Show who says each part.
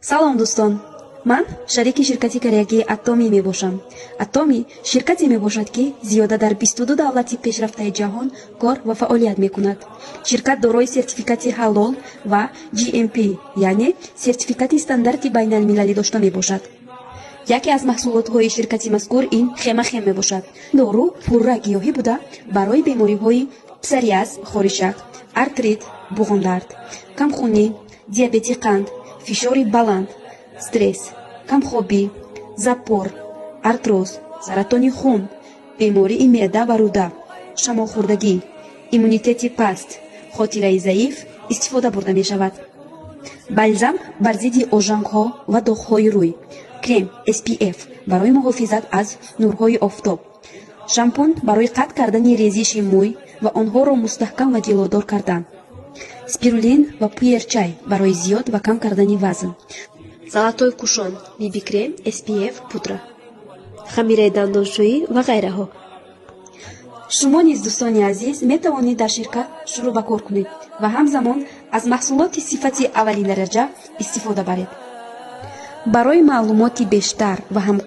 Speaker 1: салом дӯстон, ман шарики ширкати кореягии атомӣ мебошам. Атомӣ ширкате мебошад ки зиёда дар 22 давлати пешрафтаи ҷаҳон кор ва фаъолият мекунад. Ширкат дорои сертификати ҳалол ва GMP, яъне сертификати стандарти байналмилалӣ дошта мебошад. яке аз маҳсулотҳои ширкати мазкур ин хемахем мебошад. Дору пурра гиёҳӣ буда барои бемориҳои псориаз, хоришак, артрит, буғондард, камхунӣ, диабети қанд, фишори баланд, стресс, камхобӣ, запор, артроз, саратони хун, бемории меъда ва рӯда, шамолхӯрдагӣ, иммунитети паст, хотираи заиф истифода бурда мешавад. бальзам бар зидди ожангҳо ва доғҳои рӯй, крем SPF барои муҳофизат аз нурҳои офтоб, шампун барои қатъ кардани резиши мӯй ва онҳоро мустаҳкам ва ҷилодор кардан, спирулин ва пуер-чай барои зиёд ва кам кардани вазн, золатой кушон, BB крем, SPF пудра, хамираи дандоншӯӣ ва ғайраҳо. шумо низ дӯстони азиз метавонед дар ширкат шурӯъ ба кор кунед ва ҳамзамон аз маҳсулоти сифати аввалин дараҷа истифода баред. барои маълумоти бештар ва